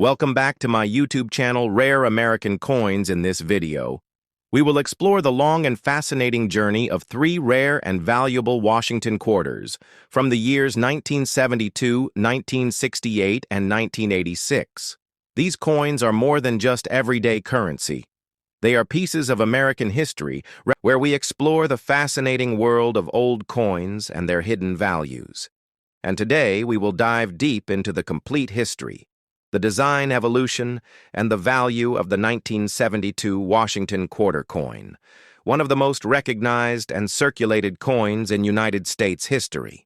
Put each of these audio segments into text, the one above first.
Welcome back to my YouTube channel, Rare American Coins. In this video, we will explore the long and fascinating journey of three rare and valuable Washington quarters from the years 1972, 1968, and 1986. These coins are more than just everyday currency. They are pieces of American history where we explore the fascinating world of old coins and their hidden values. And today we will dive deep into the complete history, the design evolution, and the value of the 1972 Washington quarter coin, one of the most recognized and circulated coins in United States history.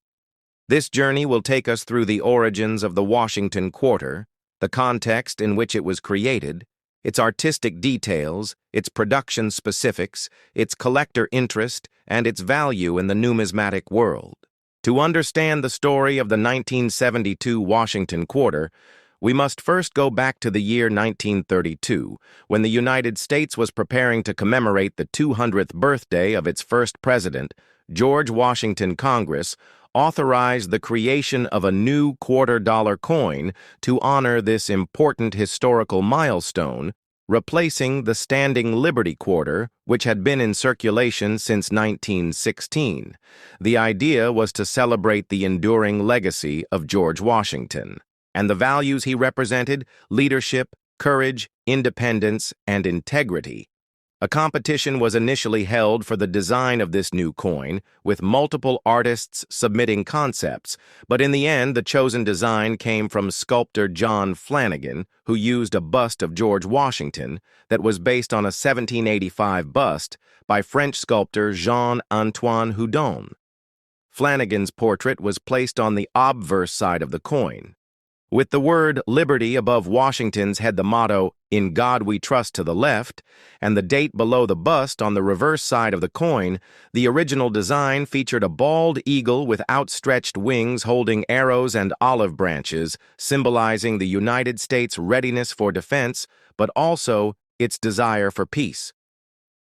This journey will take us through the origins of the Washington quarter, the context in which it was created, its artistic details, its production specifics, its collector interest, and its value in the numismatic world. To understand the story of the 1972 Washington quarter, we must first go back to the year 1932, when the United States was preparing to commemorate the 200th birthday of its first president. George Washington Congress authorized the creation of a new quarter-dollar coin to honor this important historical milestone, replacing the standing Liberty quarter, which had been in circulation since 1916. The idea was to celebrate the enduring legacy of George Washington and the values he represented: leadership, courage, independence, and integrity. A competition was initially held for the design of this new coin, with multiple artists submitting concepts, but in the end the chosen design came from sculptor John Flanagan, who used a bust of George Washington that was based on a 1785 bust by French sculptor Jean-Antoine Houdon. Flanagan's portrait was placed on the obverse side of the coin, with the word Liberty above Washington's head, the motto, "In God We Trust," to the left, and the date below the bust on the reverse side of the coin. The original design featured a bald eagle with outstretched wings holding arrows and olive branches, symbolizing the United States' readiness for defense, but also its desire for peace.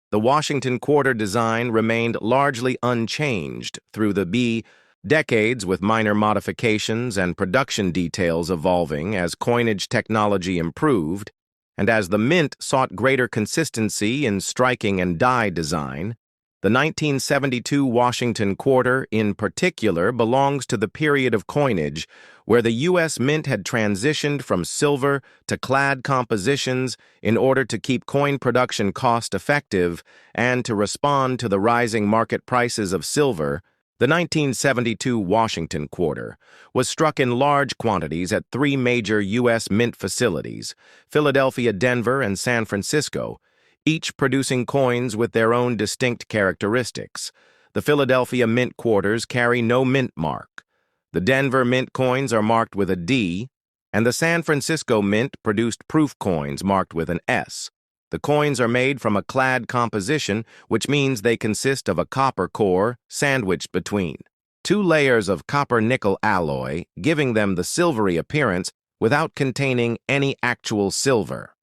The Washington quarter design remained largely unchanged through the decades, with minor modifications and production details evolving as coinage technology improved, and as the mint sought greater consistency in striking and die design. The 1972 Washington quarter, in particular, belongs to the period of coinage where the U.S. Mint had transitioned from silver to clad compositions in order to keep coin production cost-effective and to respond to the rising market prices of silver. The 1972 Washington quarter was struck in large quantities at three major U.S. mint facilities, Philadelphia, Denver, and San Francisco, each producing coins with their own distinct characteristics. The Philadelphia mint quarters carry no mint mark. The Denver mint coins are marked with a D, and the San Francisco mint produced proof coins marked with an S. The coins are made from a clad composition, which means they consist of a copper core sandwiched between two layers of copper-nickel alloy, giving them the silvery appearance without containing any actual silver.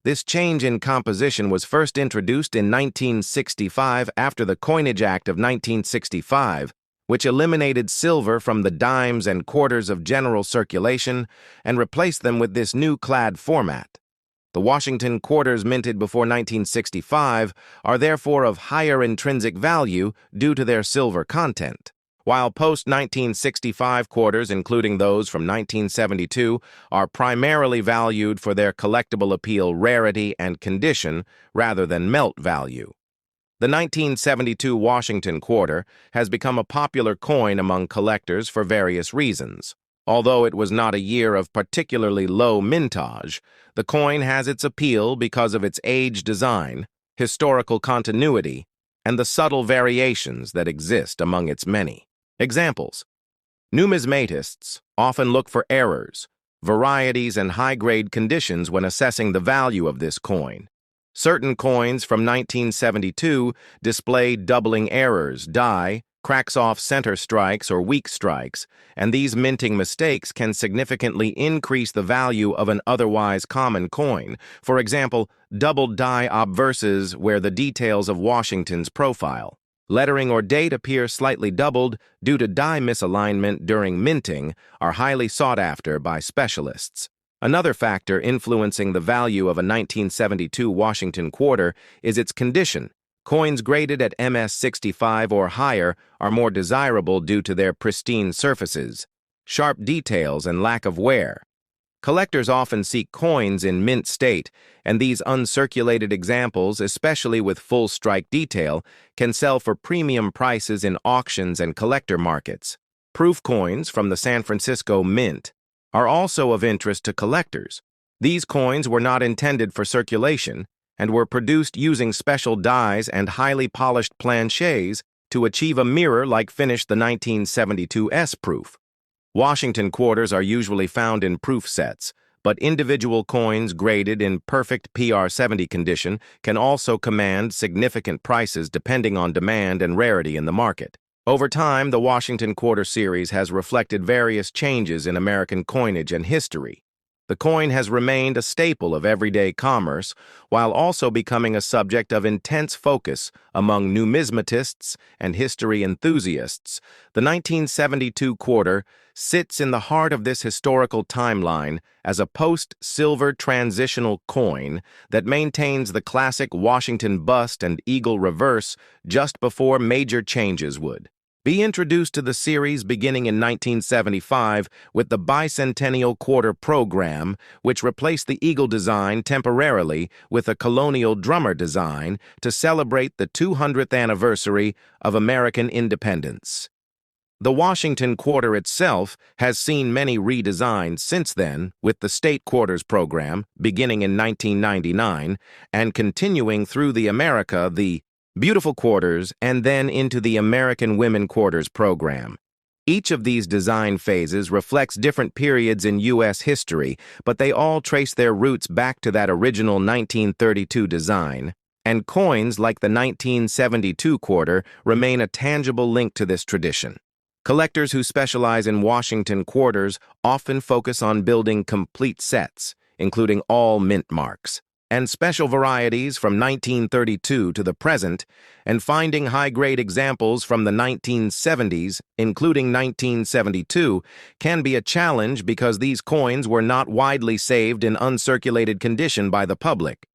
This change in composition was first introduced in 1965 after the Coinage Act of 1965, which eliminated silver from the dimes and quarters of general circulation and replaced them with this new clad format. The Washington quarters minted before 1965 are therefore of higher intrinsic value due to their silver content, while post-1965 quarters, including those from 1972, are primarily valued for their collectible appeal, rarity, and condition rather than melt value. The 1972 Washington quarter has become a popular coin among collectors for various reasons. Although it was not a year of particularly low mintage, the coin has its appeal because of its age design, historical continuity, and the subtle variations that exist among its many examples. Numismatists often look for errors, varieties, and high-grade conditions when assessing the value of this coin. Certain coins from 1972 display doubling errors, die, cracks off center strikes, or weak strikes, and these minting mistakes can significantly increase the value of an otherwise common coin. For example, doubled die obverses, where the details of Washington's profile, lettering, or date appear slightly doubled due to die misalignment during minting, are highly sought after by specialists. Another factor influencing the value of a 1972 Washington quarter is its condition. Coins graded at MS-65 or higher are more desirable due to their pristine surfaces, sharp details, and lack of wear. Collectors often seek coins in mint state, and these uncirculated examples, especially with full strike detail, can sell for premium prices in auctions and collector markets. Proof coins from the San Francisco Mint are also of interest to collectors. These coins were not intended for circulation and were produced using special dies and highly polished planchets to achieve a mirror-like finish the 1972 S-proof. Washington quarters are usually found in proof sets, but individual coins graded in perfect PR70 condition can also command significant prices depending on demand and rarity in the market. Over time, the Washington Quarter series has reflected various changes in American coinage and history. The coin has remained a staple of everyday commerce, while also becoming a subject of intense focus among numismatists and history enthusiasts. The 1972 quarter sits in the heart of this historical timeline as a post-silver transitional coin that maintains the classic Washington bust and eagle reverse just before major changes would be introduced to the series beginning in 1975 with the Bicentennial Quarter program, which replaced the eagle design temporarily with a colonial drummer design to celebrate the 200th anniversary of American independence. The Washington Quarter itself has seen many redesigns since then, with the State Quarters program beginning in 1999 and continuing through the Beautiful Quarters, and then into the American Women Quarters program. Each of these design phases reflects different periods in U.S. history, but they all trace their roots back to that original 1932 design, and coins like the 1972 quarter remain a tangible link to this tradition. Collectors who specialize in Washington quarters often focus on building complete sets, including all mint marks, and special varieties from 1932 to the present, and finding high-grade examples from the 1970s, including 1972, can be a challenge because these coins were not widely saved in uncirculated condition by the public.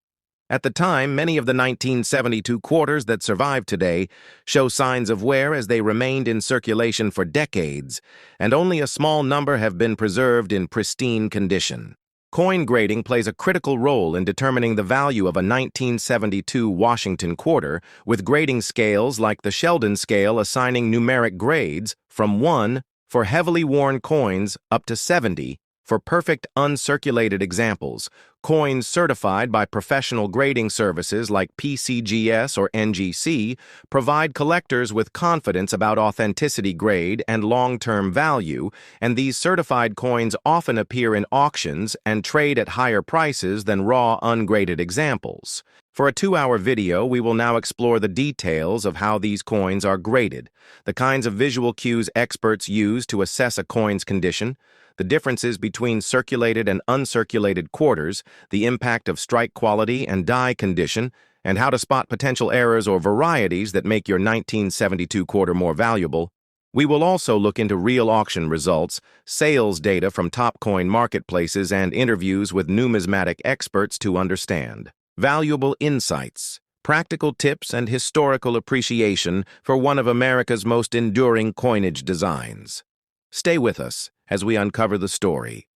At the time, many of the 1972 quarters that survive today show signs of wear as they remained in circulation for decades, and only a small number have been preserved in pristine condition. Coin grading plays a critical role in determining the value of a 1972 Washington quarter, with grading scales like the Sheldon scale assigning numeric grades from 1 for heavily worn coins up to 70 for perfect uncirculated examples. Coins certified by professional grading services like PCGS or NGC provide collectors with confidence about authenticity, grade, and long-term value, and these certified coins often appear in auctions and trade at higher prices than raw, ungraded examples. For a 2-hour video, we will now explore the details of how these coins are graded, the kinds of visual cues experts use to assess a coin's condition, the differences between circulated and uncirculated quarters, the impact of strike quality and die condition, and how to spot potential errors or varieties that make your 1972 quarter more valuable. We will also look into real auction results, sales data from top coin marketplaces, and interviews with numismatic experts to understand valuable insights, practical tips, and historical appreciation for one of America's most enduring coinage designs. Stay with us as we uncover the story,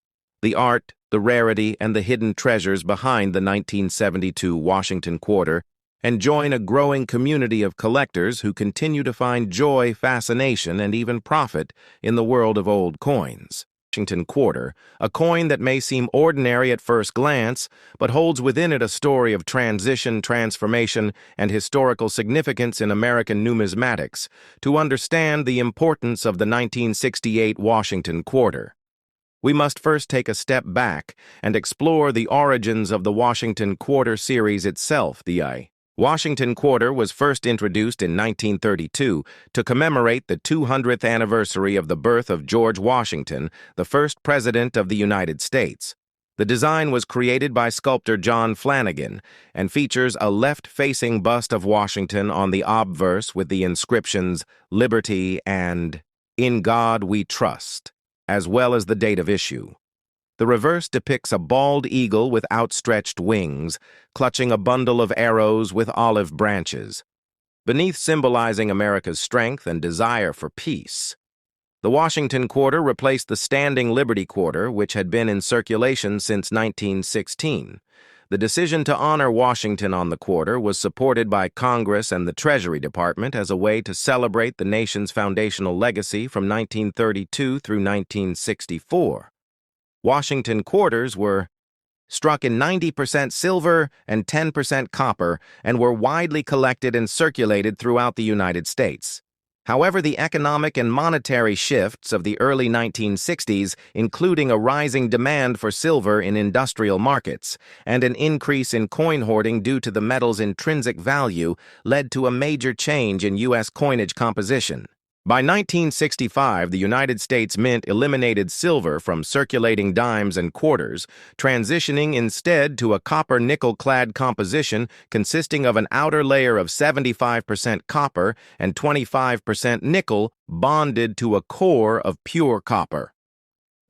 the art, the rarity, and the hidden treasures behind the 1972 Washington quarter, and join a growing community of collectors who continue to find joy, fascination, and even profit in the world of old coins. Washington quarter, a coin that may seem ordinary at first glance, but holds within it a story of transition, transformation, and historical significance in American numismatics. To understand the importance of the 1968 Washington quarter, we must first take a step back and explore the origins of the Washington quarter series itself. The Washington quarter was first introduced in 1932 to commemorate the 200th anniversary of the birth of George Washington, the first president of the United States. The design was created by sculptor John Flanagan and features a left-facing bust of Washington on the obverse with the inscriptions "Liberty" and "In God We Trust," as well as the date of issue. The reverse depicts a bald eagle with outstretched wings, clutching a bundle of arrows with olive branches, beneath symbolizing America's strength and desire for peace. The Washington quarter replaced the standing Liberty quarter, which had been in circulation since 1916. The decision to honor Washington on the quarter was supported by Congress and the Treasury Department as a way to celebrate the nation's foundational legacy from 1932 through 1964. Washington quarters were struck in 90% silver and 10% copper and were widely collected and circulated throughout the United States. However, the economic and monetary shifts of the early 1960s, including a rising demand for silver in industrial markets and an increase in coin hoarding due to the metal's intrinsic value, led to a major change in U.S. coinage composition. By 1965, the United States Mint eliminated silver from circulating dimes and quarters, transitioning instead to a copper-nickel-clad composition consisting of an outer layer of 75% copper and 25% nickel bonded to a core of pure copper.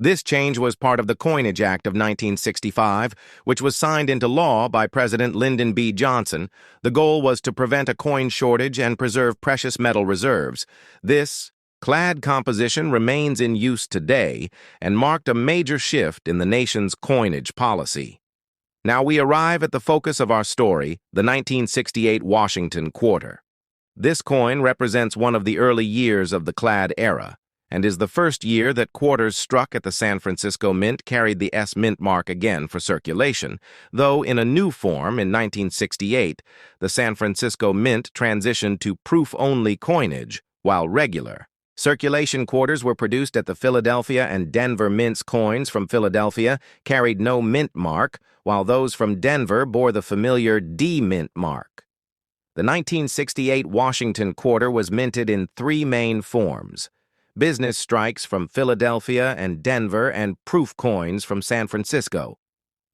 This change was part of the Coinage Act of 1965, which was signed into law by President Lyndon B. Johnson. The goal was to prevent a coin shortage and preserve precious metal reserves. This clad composition remains in use today and marked a major shift in the nation's coinage policy. Now we arrive at the focus of our story, the 1968 Washington quarter. This coin represents one of the early years of the clad era, and is the first year that quarters struck at the San Francisco Mint carried the S Mint mark again for circulation, though in a new form in 1968, the San Francisco Mint transitioned to proof-only coinage, while regular circulation quarters were produced at the Philadelphia and Denver Mints. Coins from Philadelphia carried no mint mark, while those from Denver bore the familiar D Mint mark. The 1968 Washington quarter was minted in three main forms: business strikes from Philadelphia and Denver, and proof coins from San Francisco.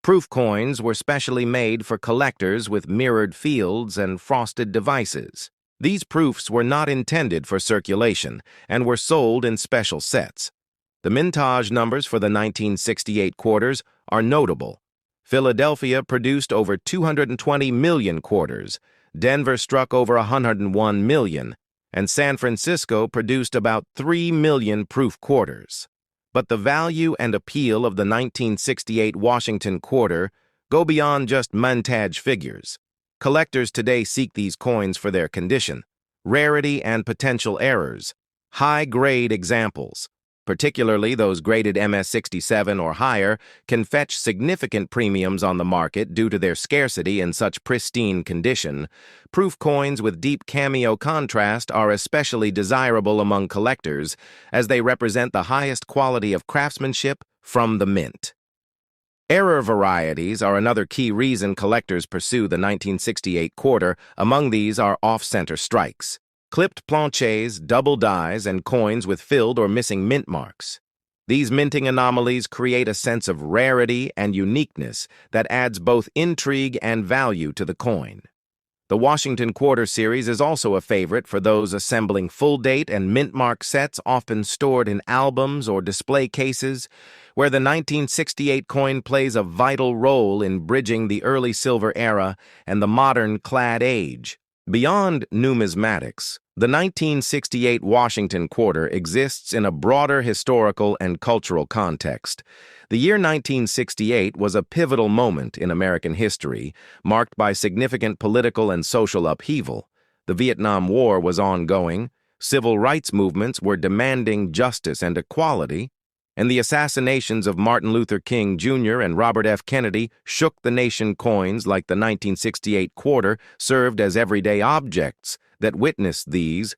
Proof coins were specially made for collectors with mirrored fields and frosted devices. These proofs were not intended for circulation and were sold in special sets. The mintage numbers for the 1968 quarters are notable. Philadelphia produced over 220 million quarters, Denver struck over 101 million, and San Francisco produced about 3 million proof quarters. But the value and appeal of the 1968 Washington quarter go beyond just mintage figures. Collectors today seek these coins for their condition, rarity, and potential errors. High-grade examples, particularly those graded MS67 or higher, can fetch significant premiums on the market due to their scarcity in such pristine condition. Proof coins with deep cameo contrast are especially desirable among collectors, as they represent the highest quality of craftsmanship from the mint. Error varieties are another key reason collectors pursue the 1968 quarter. Among these are off-center strikes, clipped planchets, double dies, and coins with filled or missing mint marks. These minting anomalies create a sense of rarity and uniqueness that adds both intrigue and value to the coin. The Washington Quarter series is also a favorite for those assembling full-date and mint mark sets, often stored in albums or display cases, where the 1968 coin plays a vital role in bridging the early silver era and the modern clad age. Beyond numismatics, the 1968 Washington Quarter exists in a broader historical and cultural context. The year 1968 was a pivotal moment in American history, marked by significant political and social upheaval. The Vietnam War was ongoing, civil rights movements were demanding justice and equality, and the assassinations of Martin Luther King Jr. and Robert F. Kennedy shook the nation. Coins like the 1968 quarter served as everyday objects that witnessed these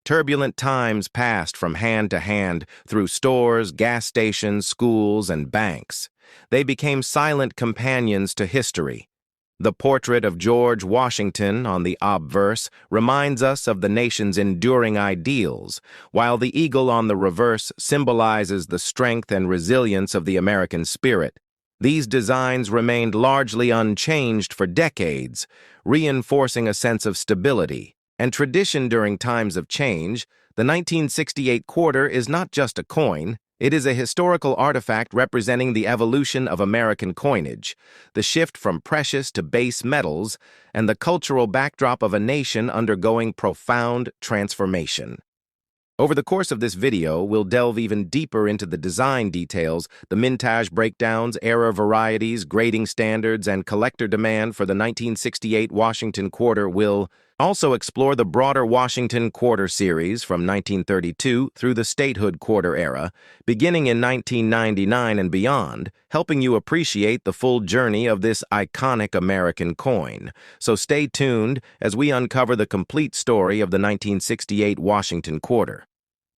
turbulent times, passed from hand to hand through stores, gas stations, schools, and banks. They became silent companions to history. The portrait of George Washington on the obverse reminds us of the nation's enduring ideals, while the eagle on the reverse symbolizes the strength and resilience of the American spirit. These designs remained largely unchanged for decades, reinforcing a sense of stability and tradition during times of change. The 1968 quarter is not just a coin, It is a historical artifact representing the evolution of American coinage, the shift from precious to base metals, and the cultural backdrop of a nation undergoing profound transformation. Over the course of this video, we'll delve even deeper into the design details, the mintage breakdowns, era varieties, grading standards, and collector demand for the 1968 Washington Quarter. We'll also explore the broader Washington Quarter series from 1932 through the statehood quarter era, beginning in 1999 and beyond, helping you appreciate the full journey of this iconic American coin. So stay tuned as we uncover the complete story of the 1968 Washington Quarter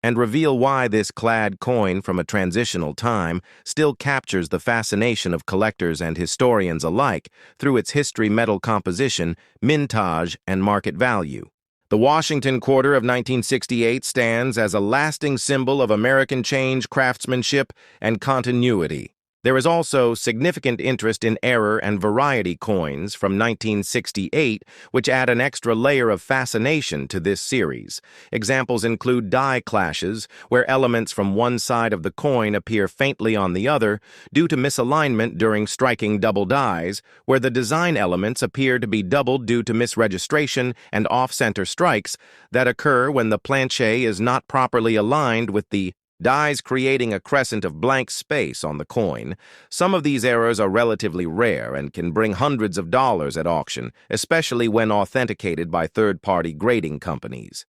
and reveal why this clad coin from a transitional time still captures the fascination of collectors and historians alike through its history, metal composition, mintage, and market value. The Washington Quarter of 1968 stands as a lasting symbol of American change, craftsmanship, and continuity. There is also significant interest in error and variety coins from 1968, which add an extra layer of fascination to this series. Examples include die clashes, where elements from one side of the coin appear faintly on the other due to misalignment during striking double dies, where the design elements appear to be doubled due to misregistration and off-center strikes that occur when the planche is not properly aligned with the dies, creating a crescent of blank space on the coin. Some of these errors are relatively rare and can bring hundreds of dollars at auction, especially when authenticated by third-party grading companies.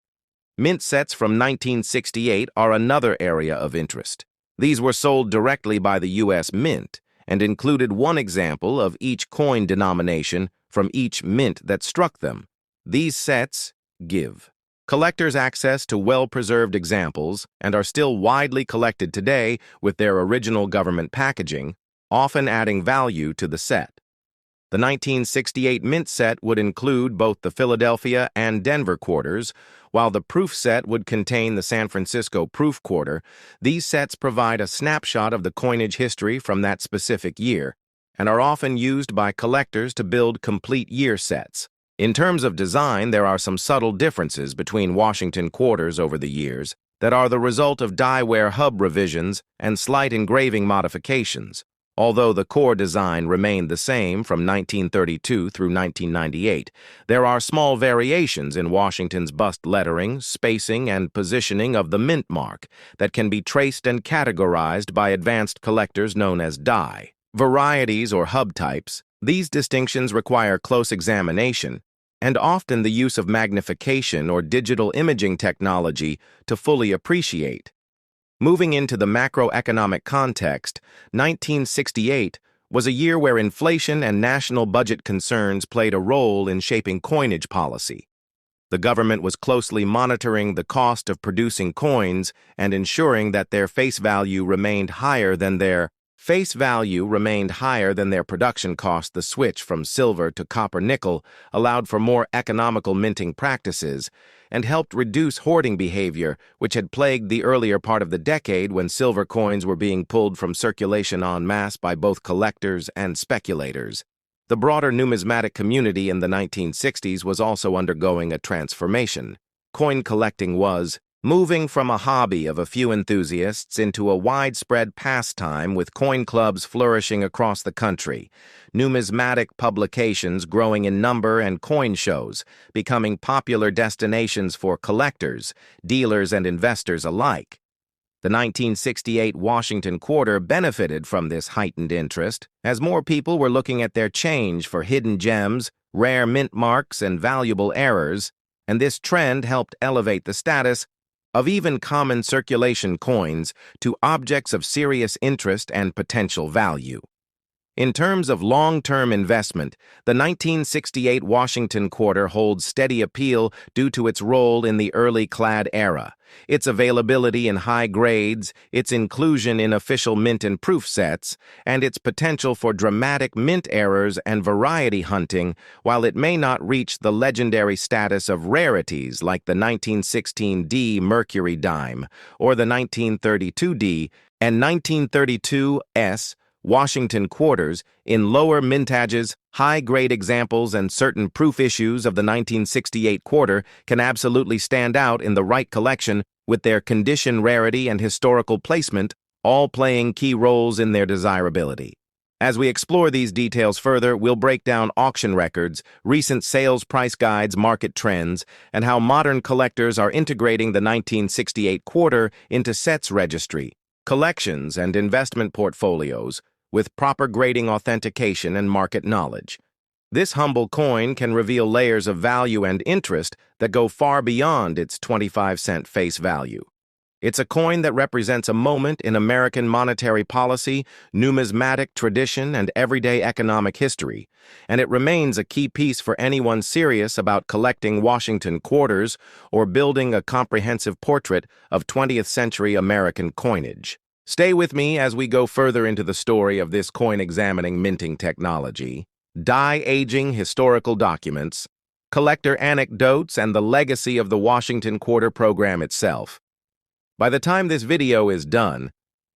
Mint sets from 1968 are another area of interest. These were sold directly by the U.S. Mint and included one example of each coin denomination from each mint that struck them. These sets give collectors access to well-preserved examples and are still widely collected today with their original government packaging, often adding value to the set. The 1968 mint set would include both the Philadelphia and Denver quarters, while the proof set would contain the San Francisco proof quarter. These sets provide a snapshot of the coinage history from that specific year and are often used by collectors to build complete year sets. In terms of design, there are some subtle differences between Washington quarters over the years that are the result of die-wear hub revisions and slight engraving modifications. Although the core design remained the same from 1932 through 1998, there are small variations in Washington's bust lettering, spacing, and positioning of the mint mark that can be traced and categorized by advanced collectors known as die varieties or hub types. These distinctions require close examination and often the use of magnification or digital imaging technology to fully appreciate. Moving into the macroeconomic context, 1968 was a year where inflation and national budget concerns played a role in shaping coinage policy. The government was closely monitoring the cost of producing coins and ensuring that their face value remained higher than their production cost. The switch from silver to copper-nickel allowed for more economical minting practices and helped reduce hoarding behavior, which had plagued the earlier part of the decade when silver coins were being pulled from circulation en masse by both collectors and speculators. The broader numismatic community in the 1960s was also undergoing a transformation. Coin collecting was moving from a hobby of a few enthusiasts into a widespread pastime, with coin clubs flourishing across the country, numismatic publications growing in number, and coin shows becoming popular destinations for collectors, dealers, and investors alike. The 1968 Washington Quarter benefited from this heightened interest, as more people were looking at their change for hidden gems, rare mint marks, and valuable errors, and this trend helped elevate the status of even common circulation coins to objects of serious interest and potential value. In terms of long-term investment, the 1968 Washington Quarter holds steady appeal due to its role in the early clad era, its availability in high grades, its inclusion in official mint and proof sets, and its potential for dramatic mint errors and variety hunting. While it may not reach the legendary status of rarities like the 1916D Mercury dime or the 1932D and 1932S Washington quarters, in lower mintages, high-grade examples, and certain proof issues of the 1968 quarter can absolutely stand out in the right collection with their condition, rarity, and historical placement. all playing key roles in their desirability. As we explore these details further, we'll break down auction records, recent sales price guides, market trends, and how modern collectors are integrating the 1968 quarter into sets registry, collections, and investment portfolios with proper grading authentication and market knowledge. This humble coin can reveal layers of value and interest that go far beyond its 25-cent face value. It's a coin that represents a moment in American monetary policy, numismatic tradition, and everyday economic history, and it remains a key piece for anyone serious about collecting Washington quarters or building a comprehensive portrait of 20th-century American coinage. Stay with me as we go further into the story of this coin-examining minting technology, die-aging historical documents, collector anecdotes, and the legacy of the Washington Quarter program itself. By the time this video is done,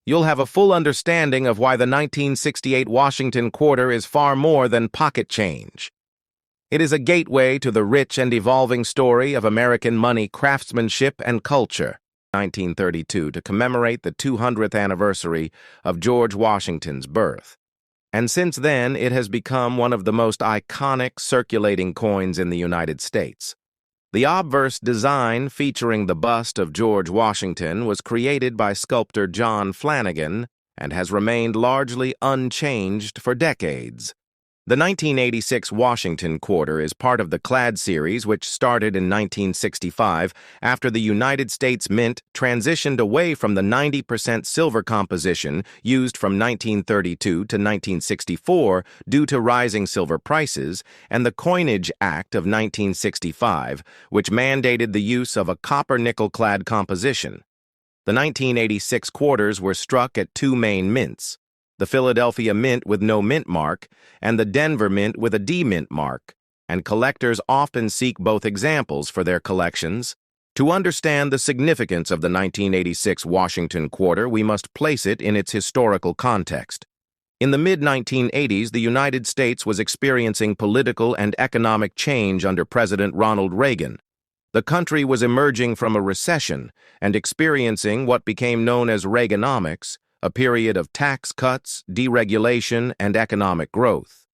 you'll have a full understanding of why the 1968 Washington Quarter is far more than pocket change. It is a gateway to the rich and evolving story of American money craftsmanship and culture. 1932 to commemorate the 200th anniversary of George Washington's birth. And since then, it has become one of the most iconic circulating coins in the United States. The obverse design featuring the bust of George Washington was created by sculptor John Flanagan and has remained largely unchanged for decades. The 1986 Washington Quarter is part of the Clad series, which started in 1965 after the United States Mint transitioned away from the 90% silver composition used from 1932 to 1964 due to rising silver prices, and the Coinage Act of 1965, which mandated the use of a copper-nickel clad composition. The 1986 quarters were struck at two main mints: the Philadelphia Mint with no mint mark, and the Denver Mint with a D mint mark, and collectors often seek both examples for their collections. To understand the significance of the 1986 Washington Quarter, we must place it in its historical context. In the mid-1980s, the United States was experiencing political and economic change under President Ronald Reagan. The country was emerging from a recession and experiencing what became known as Reaganomics, a period of tax cuts, deregulation, and economic growth.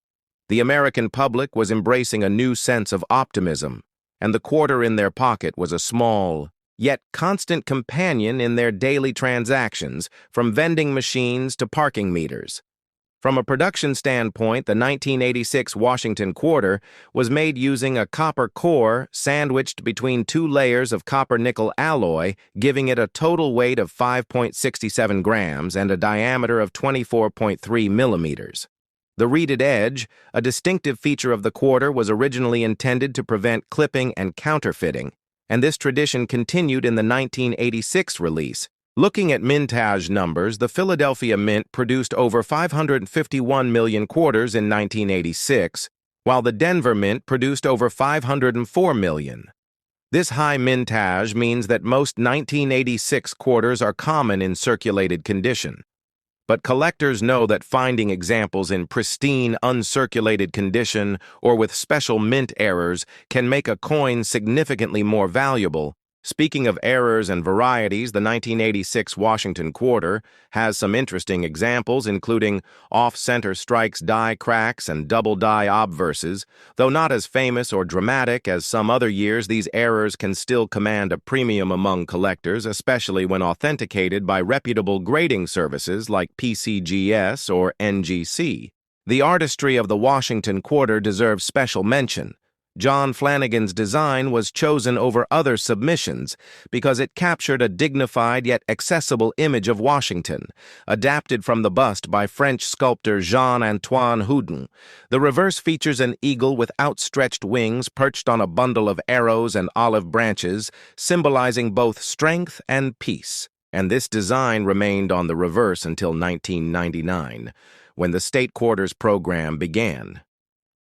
The American public was embracing a new sense of optimism, and the quarter in their pocket was a small, yet constant companion in their daily transactions, from vending machines to parking meters. From a production standpoint, the 1986 Washington Quarter was made using a copper core sandwiched between two layers of copper-nickel alloy, giving it a total weight of 5.67 grams and a diameter of 24.3 millimeters. The reeded edge, a distinctive feature of the quarter, was originally intended to prevent clipping and counterfeiting, and this tradition continued in the 1986 release. Looking at mintage numbers, the Philadelphia Mint produced over 551 million quarters in 1986, while the Denver Mint produced over 504 million. This high mintage means that most 1986 quarters are common in circulated condition. But collectors know that finding examples in pristine, uncirculated condition or with special mint errors can make a coin significantly more valuable. Speaking of errors and varieties, the 1986 Washington Quarter has some interesting examples, including off-center strikes, die cracks, and double die obverses. Though not as famous or dramatic as some other years, these errors can still command a premium among collectors, especially when authenticated by reputable grading services like PCGS or NGC. The artistry of the Washington Quarter deserves special mention. John Flanagan's design was chosen over other submissions because it captured a dignified yet accessible image of Washington, adapted from the bust by French sculptor Jean-Antoine Houdin. The reverse features an eagle with outstretched wings perched on a bundle of arrows and olive branches, symbolizing both strength and peace. And this design remained on the reverse until 1999, when the State Quarters program began.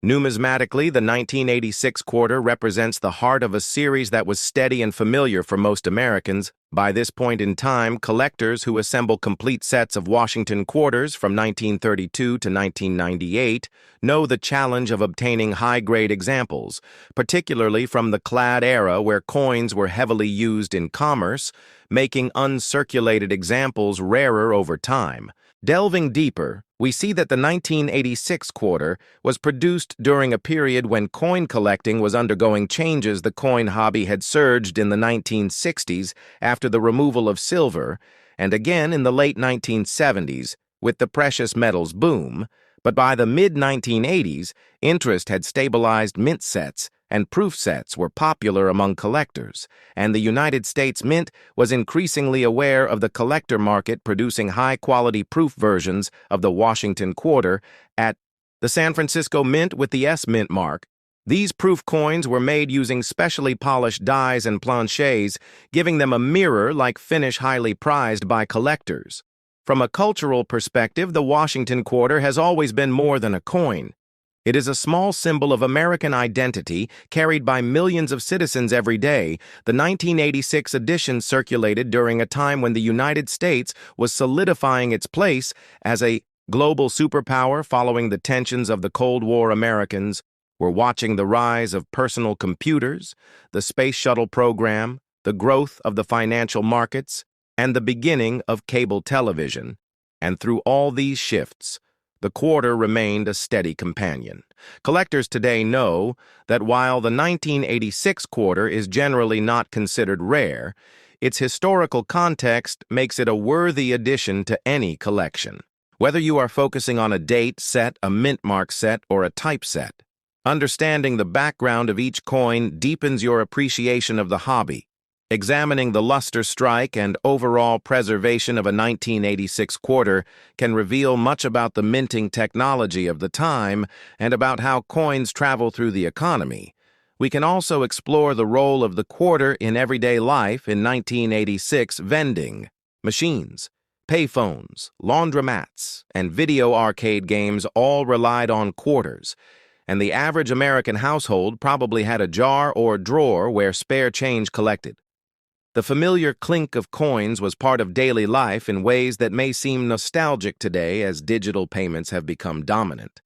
Numismatically, the 1986 quarter represents the heart of a series that was steady and familiar for most Americans, By this point in time, collectors who assemble complete sets of Washington quarters from 1932 to 1998 know the challenge of obtaining high-grade examples, particularly from the clad era where coins were heavily used in commerce, making uncirculated examples rarer over time. Delving deeper, we see that the 1986 quarter was produced during a period when coin collecting was undergoing changes. The coin hobby had surged in the 1960s after the removal of silver, and again in the late 1970s with the precious metals boom, but by the mid-1980s, interest had stabilized. Mint sets and proof sets were popular among collectors, and the United States Mint was increasingly aware of the collector market, producing high-quality proof versions of the Washington quarter at the San Francisco Mint with the S Mint mark. These proof coins were made using specially polished dies and planchets, giving them a mirror-like finish highly prized by collectors. From a cultural perspective, the Washington quarter has always been more than a coin. It is a small symbol of American identity carried by millions of citizens every day. The 1986 edition circulated during a time when the United States was solidifying its place as a global superpower following the tensions of the Cold War. Americans were watching the rise of personal computers, the space shuttle program, the growth of the financial markets, and the beginning of cable television. And through all these shifts, the quarter remained a steady companion. Collectors today know that while the 1986 quarter is generally not considered rare, its historical context makes it a worthy addition to any collection. Whether you are focusing on a date set, a mint mark set, or a typeset, understanding the background of each coin deepens your appreciation of the hobby. Examining the luster strike and overall preservation of a 1986 quarter can reveal much about the minting technology of the time and about how coins travel through the economy. We can also explore the role of the quarter in everyday life. In 1986, vending machines, payphones, laundromats, and video arcade games all relied on quarters, and the average American household probably had a jar or drawer where spare change collected. The familiar clink of coins was part of daily life in ways that may seem nostalgic today as digital payments have become dominant.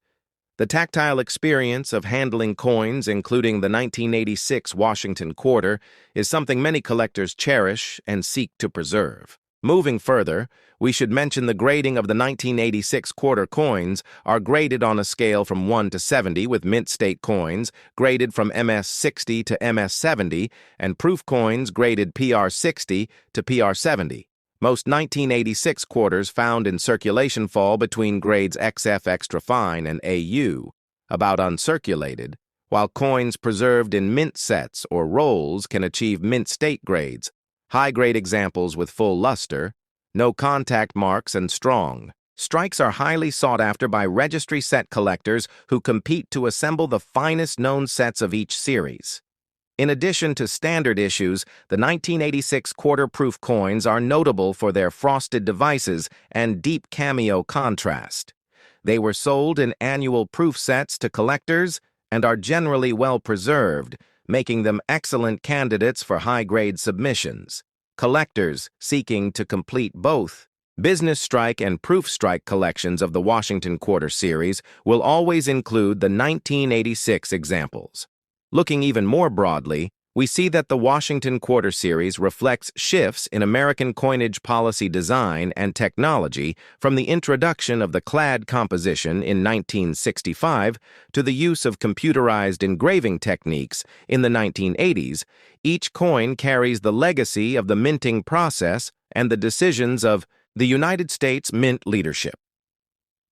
The tactile experience of handling coins, including the 1986 Washington quarter, is something many collectors cherish and seek to preserve. Moving further, we should mention the grading of the 1986 quarter coins are graded on a scale from 1 to 70, with mint state coins graded from MS-60 to MS-70 and proof coins graded PR-60 to PR-70. Most 1986 quarters found in circulation fall between grades XF extra fine and AU, about uncirculated, while coins preserved in mint sets or rolls can achieve mint state grades, high-grade examples with full luster, no contact marks, and strong. Strikes are highly sought after by registry set collectors who compete to assemble the finest known sets of each series. In addition to standard issues, the 1986 quarter-proof coins are notable for their frosted devices and deep cameo contrast. They were sold in annual proof sets to collectors and are generally well preserved, making them excellent candidates for high-grade submissions. Collectors seeking to complete both business strike and proof strike collections of the Washington Quarter series will always include the 1986 examples. Looking even more broadly, we see that the Washington Quarter series reflects shifts in American coinage policy design and technology, from the introduction of the clad composition in 1965 to the use of computerized engraving techniques in the 1980s. Each coin carries the legacy of the minting process and the decisions of the United States Mint leadership.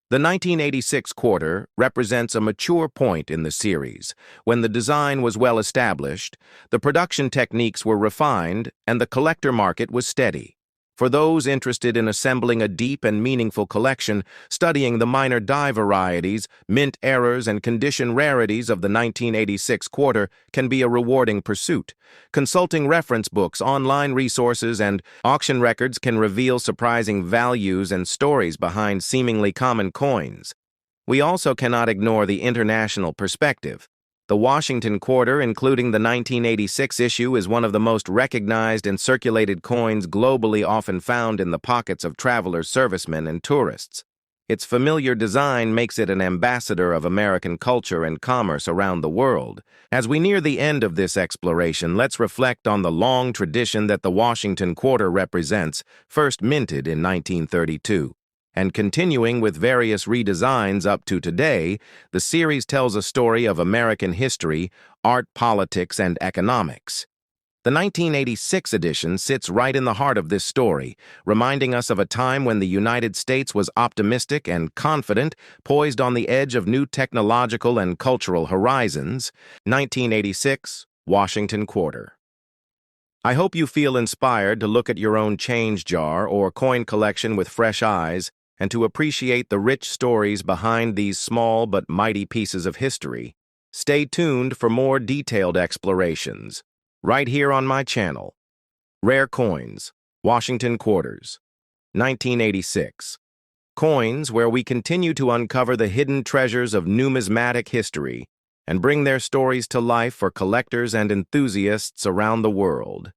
The 1986 quarter represents a mature point in the series, when the design was well established, the production techniques were refined, and the collector market was steady. For those interested in assembling a deep and meaningful collection, studying the minor die varieties, mint errors, and condition rarities of the 1986 quarter can be a rewarding pursuit. Consulting reference books, online resources, and auction records can reveal surprising values and stories behind seemingly common coins. We also cannot ignore the international perspective. The Washington Quarter, including the 1986 issue, is one of the most recognized and circulated coins globally, often found in the pockets of travelers, servicemen, and tourists. Its familiar design makes it an ambassador of American culture and commerce around the world. As we near the end of this exploration, let's reflect on the long tradition that the Washington Quarter represents, first minted in 1932. And continuing with various redesigns up to today, the series tells a story of American history, art, politics, and economics. The 1986 edition sits right in the heart of this story, reminding us of a time when the United States was optimistic and confident, poised on the edge of new technological and cultural horizons. 1986, Washington Quarter. I hope you feel inspired to look at your own change jar or coin collection with fresh eyes, and to appreciate the rich stories behind these small but mighty pieces of history. Stay tuned for more detailed explorations, right here on my channel. Rare Coins, Washington Quarters, 1986. Coins where we continue to uncover the hidden treasures of numismatic history and bring their stories to life for collectors and enthusiasts around the world.